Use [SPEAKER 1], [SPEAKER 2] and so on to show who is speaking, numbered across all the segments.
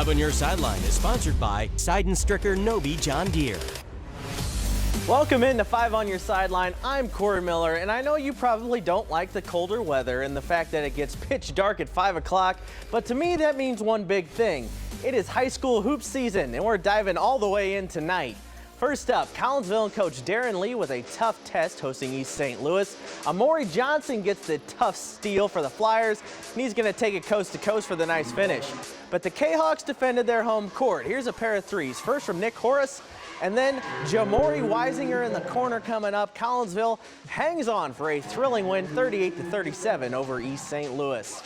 [SPEAKER 1] Five on Your Sideline is sponsored by Stricker Nobi John Deere.
[SPEAKER 2] Welcome into 5 on Your Sideline. I'm Corey Miller, and I know you probably don't like the colder weather and the fact that it gets pitch dark at 5 o'clock, but to me that means one big thing. It is high school hoops season, and we're diving all the way in tonight. First up, Collinsville coach Darren Lee with a tough test hosting East St. Louis. Amori Johnson gets the tough steal for the Flyers, and he's going to take it coast to coast for the nice finish. But the K-Hawks defended their home court. Here's a pair of threes. First from Nick Horace, and then Jamori Weisinger in the corner coming up. Collinsville hangs on for a thrilling win, 38-37 over East St. Louis.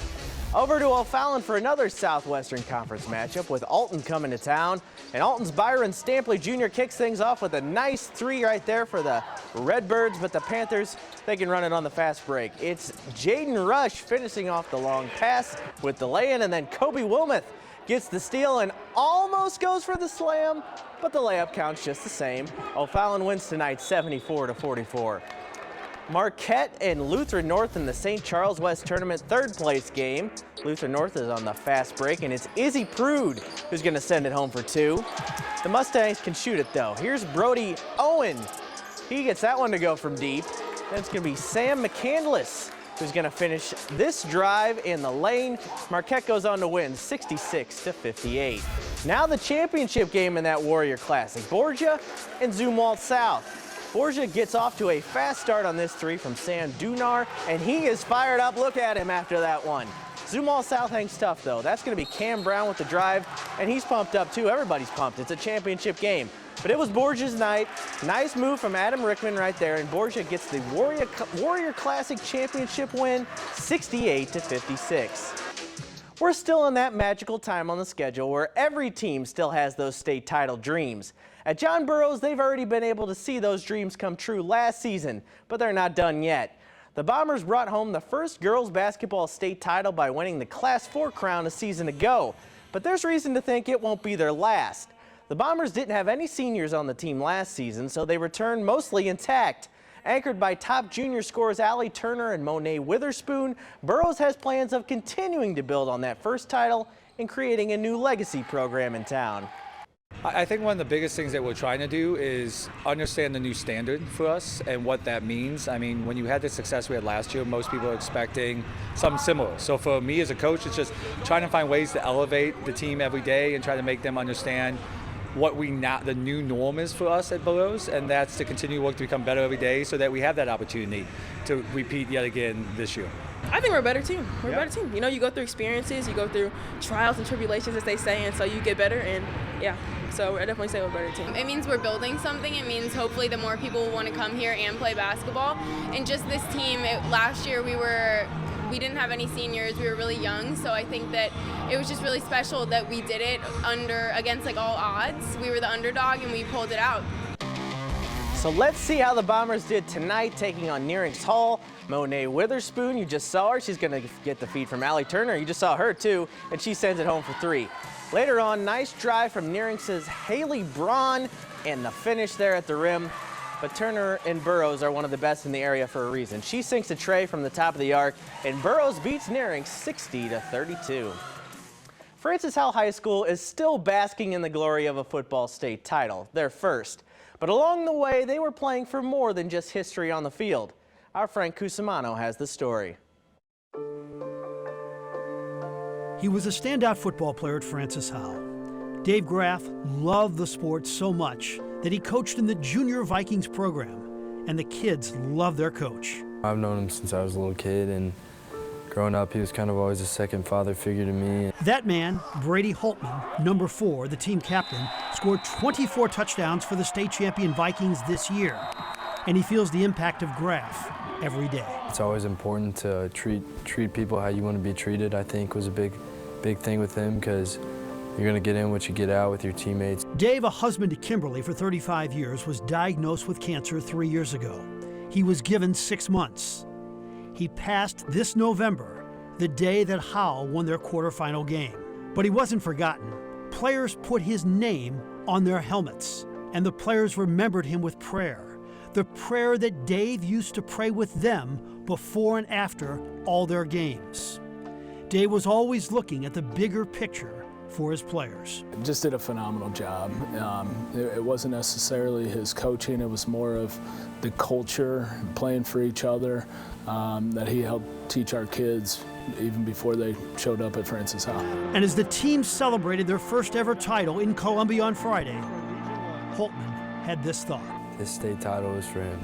[SPEAKER 2] Over to O'Fallon for another Southwestern Conference matchup with Alton coming to town. And Alton's Byron Stampley Jr. kicks things off with a nice three right there for the Redbirds, but the Panthers, they can run it on the fast break. It's Jaden Rush finishing off the long pass with the lay-in, and then Kobe Wilmoth gets the steal and almost goes for the slam, but the layup counts just the same. O'Fallon wins tonight 74-44. Marquette and Lutheran North in the St. Charles West Tournament third place game. Lutheran North is on the fast break, and it's Izzy Prude who's going to send it home for two. The Mustangs can shoot it though. Here's Brody Owen. He gets that one to go from deep. Then it's going to be Sam McCandless who's going to finish this drive in the lane. Marquette goes on to win 66-58. Now the championship game in that Warrior Classic. Borgia and Zumwalt South. Borgia gets off to a fast start on this three from Sam Dunar, and he is fired up. Look at him after that one. Zumwalt South hangs tough, though. That's going to be Cam Brown with the drive, and he's pumped up, too. Everybody's pumped. It's a championship game. But it was Borgia's night. Nice move from Adam Rickman right there, and Borgia gets the Warrior Classic championship win, 68-56. We're still in that magical time on the schedule where every team still has those state title dreams. At John Burroughs, they've already been able to see those dreams come true last season, but they're not done yet. The Bombers brought home the first girls basketball state title by winning the Class 4 crown a season ago, but there's reason to think it won't be their last. The Bombers didn't have any seniors on the team last season, so they returned mostly intact. Anchored by top junior scorers Allie Turner and Monet Witherspoon, Burroughs has plans of continuing to build on that first title and creating a new legacy program in town.
[SPEAKER 3] I think one of the biggest things that we're trying to do is understand the new standard for us and what that means. I mean, when you had the success we had last year, most people are expecting something similar. So for me as a coach, it's just trying to find ways to elevate the team every day and try to make them understand what the new norm is for us at Burroughs, and that's to continue to work to become better every day so that we have that opportunity to repeat yet again this year.
[SPEAKER 4] I think we're a better team. We're a better team. You know, you go through experiences, you go through trials and tribulations, as they say, and so you get better, and yeah. So I definitely say we're a better team.
[SPEAKER 5] It means we're building something. It means hopefully the more people will want to come here and play basketball. And just this team, last year we didn't have any seniors. We were really young, so I think that it was just really special that we did it against like all odds. We were the underdog and we pulled it out.
[SPEAKER 2] So let's see how the Bombers did tonight, taking on Nearings Hall. Monet Witherspoon, you just saw her. She's going to get the feed from Allie Turner. You just saw her too, and she sends it home for three. Later on, nice drive from Nearings' Haley Braun, and the finish there at the rim. But Turner and Burroughs are one of the best in the area for a reason. She sinks a tray from the top of the arc, and Burroughs beats Nearings 60-32. Francis Howell High School is still basking in the glory of a football state title, their first. But along the way, they were playing for more than just history on the field. Our Frank Cusimano has the story.
[SPEAKER 6] He was a standout football player at Francis Howell. Dave Graff loved the sport so much that he coached in the Junior Vikings program, and the kids loved their coach.
[SPEAKER 7] I've known him since I was a little kid, and growing up, he was kind of always a second father figure to me.
[SPEAKER 6] That man, Brady Holtman, number 4, the team captain, scored 24 touchdowns for the state champion Vikings this year, and he feels the impact of Graff every day.
[SPEAKER 7] It's always important to treat people how you want to be treated, I think was a big thing with him, because you're going to get in what you get out with your teammates.
[SPEAKER 6] Dave, a husband to Kimberly for 35 years, was diagnosed with cancer 3 years ago. He was given 6 months. He passed this November, the day that Howell won their quarterfinal game. But he wasn't forgotten. Players put his name on their helmets, and the players remembered him with prayer. The prayer that Dave used to pray with them before and after all their games. Dave was always looking at the bigger picture for his players.
[SPEAKER 8] Just did a phenomenal job. It wasn't necessarily his coaching, it was more of the culture, playing for each other, that he helped teach our kids even before they showed up at Francis Howell.
[SPEAKER 6] And as the team celebrated their first ever title in Columbia on Friday, Holtman had this thought.
[SPEAKER 7] This state title was for him.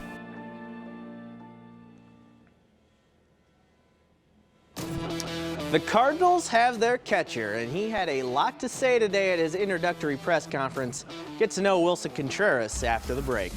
[SPEAKER 2] The Cardinals have their catcher, and he had a lot to say today at his introductory press conference. Get to know Wilson Contreras after the break.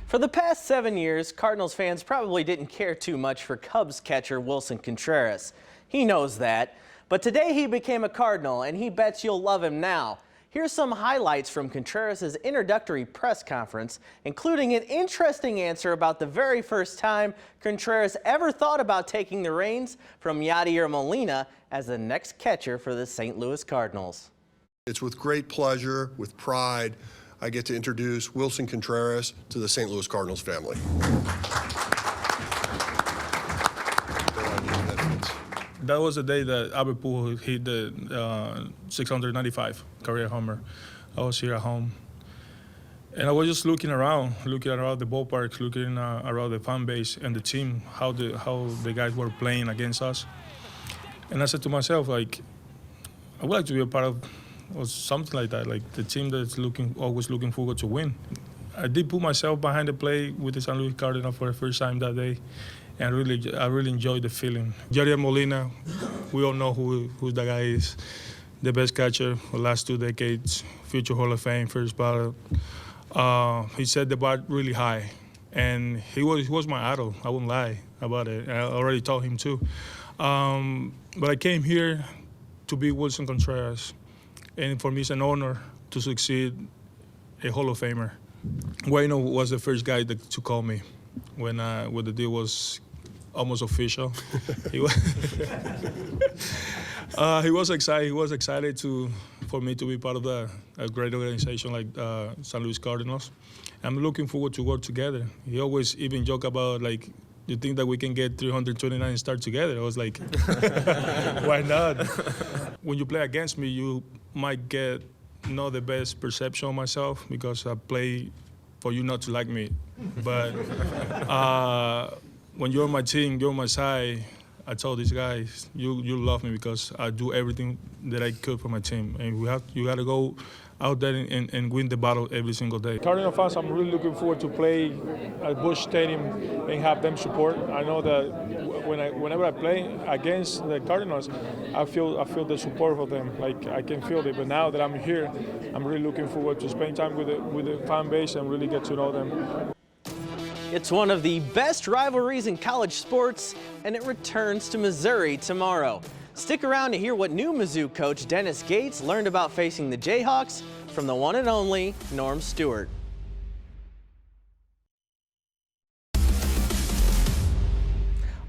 [SPEAKER 2] For the past 7 years, Cardinals fans probably didn't care too much for Cubs catcher Wilson Contreras. He knows that. But today he became a Cardinal, and he bets you'll love him now. Here's some highlights from Contreras' introductory press conference, including an interesting answer about the very first time Contreras ever thought about taking the reins from Yadier Molina as the next catcher for the St. Louis Cardinals.
[SPEAKER 9] It's with great pleasure, with pride, I get to introduce Wilson Contreras to the St. Louis Cardinals family.
[SPEAKER 10] That was the day that Albert Pujols hit the 695 career homer. I was here at home, and I was just looking around the ballpark, looking around the fan base and the team, how the guys were playing against us. And I said to myself, like, I would like to be a part of or something like that, like the team that's always looking forward to win. I did put myself behind the plate with the St. Louis Cardinals for the first time that day, and I really enjoyed the feeling. Yadier Molina, we all know who that guy is, the best catcher for the last 2 decades, future Hall of Fame, first ballot. He set the bar really high, and he was my idol. I wouldn't lie about it. I already told him too. But I came here to be Wilson Contreras. And for me, it's an honor to succeed a Hall of Famer. Wayno was the first guy to call me when the deal was almost official. He was excited. He was excited for me to be part of a great organization like St. Louis Cardinals. I'm looking forward to work together. He always even joke about, like, you think that we can get 329 and start together? I was like, why not? When you play against me, you might get not the best perception of myself because I play for you not to like me. But when you're on my team, you're on my side, I told these guys, you love me because I do everything that I could for my team. And you got to go out there and win the battle every single day. Cardinal fans, I'm really looking forward to play at Busch Stadium and have them support. I know that whenever I play against the Cardinals, I feel the support of them. Like, I can feel it. But now that I'm here, I'm really looking forward to spend time with the fan base and really get to know them.
[SPEAKER 2] It's one of the best rivalries in college sports, and it returns to Missouri tomorrow. Stick around to hear what new Mizzou coach Dennis Gates learned about facing the Jayhawks from the one and only Norm Stewart.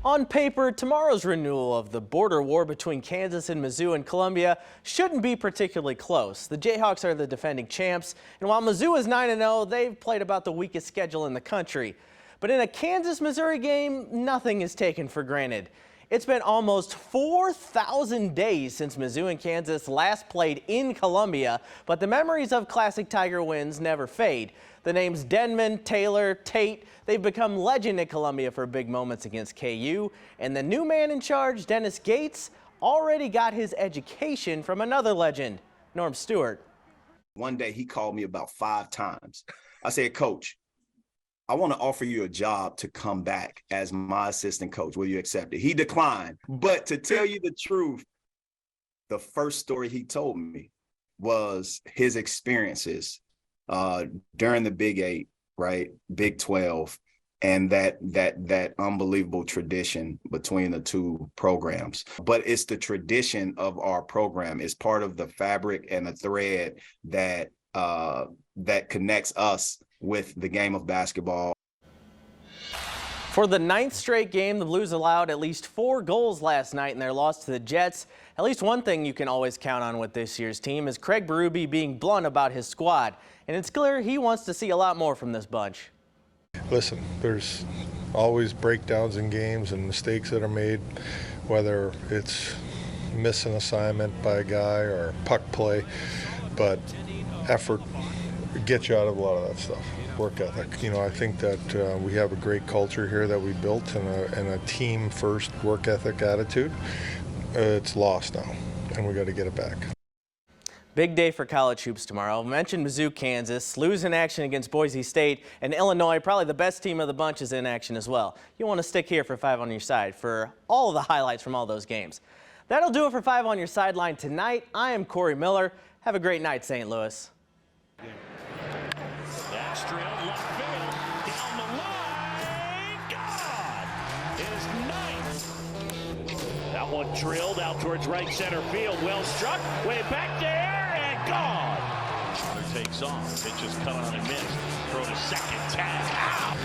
[SPEAKER 2] On paper, tomorrow's renewal of the border war between Kansas and Mizzou and Columbia shouldn't be particularly close. The Jayhawks are the defending champs, and while Mizzou is 9-0, they've played about the weakest schedule in the country. But in a Kansas-Missouri game, nothing is taken for granted. It's been almost 4,000 days since Mizzou and Kansas last played in Columbia, but the memories of classic Tiger wins never fade. The names Denman, Taylor, Tate, they've become legend at Columbia for big moments against KU, and the new man in charge, Dennis Gates, already got his education from another legend, Norm Stewart.
[SPEAKER 11] One day he called me about 5 times. I said, Coach, I want to offer you a job to come back as my assistant coach. Will you accept it? He declined. But to tell you the truth, the first story he told me was his experiences during the Big 8, right? Big 12, and that unbelievable tradition between the two programs. But it's the tradition of our program. It's part of the fabric and the thread that connects us with the game of basketball.
[SPEAKER 2] For the 9th straight game, the Blues allowed at least 4 goals last night in their loss to the Jets. At least one thing you can always count on with this year's team is Craig Berube being blunt about his squad. And it's clear he wants to see a lot more from this bunch.
[SPEAKER 12] Listen, there's always breakdowns in games and mistakes that are made. whether it's miss an assignment by a guy or puck play, but effort gets you out of a lot of that stuff. Work ethic. I think that we have a great culture here that we built and a team-first work ethic attitude. It's lost now, and we got to get it back.
[SPEAKER 2] Big day for college hoops tomorrow. Mentioned Mizzou, Kansas, losing action against Boise State, and Illinois, probably the best team of the bunch, is in action as well. You want to stick here for 5 on your side for all of the highlights from all those games. That'll do it for 5 on your sideline tonight. I am Corey Miller. Have a great night, St. Louis.
[SPEAKER 13] That's drilled left field, down the line, gone! His ninth. That one drilled out towards right center field, well struck, way back there, and gone! Hunter takes off, pitch is cut on and missed, throw to second, tag, out!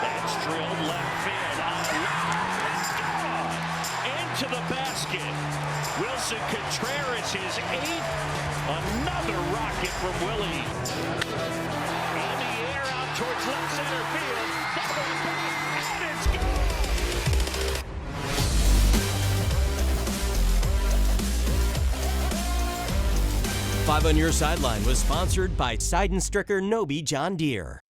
[SPEAKER 13] That's drilled left field, on the line, gone! Into the basket, Wilson Contreras, his 8th, another rocket from Willie. Towards left center field, that one back, and it's gone!
[SPEAKER 1] 5 on your sideline was sponsored by Sideline Stricker Nobi John Deere.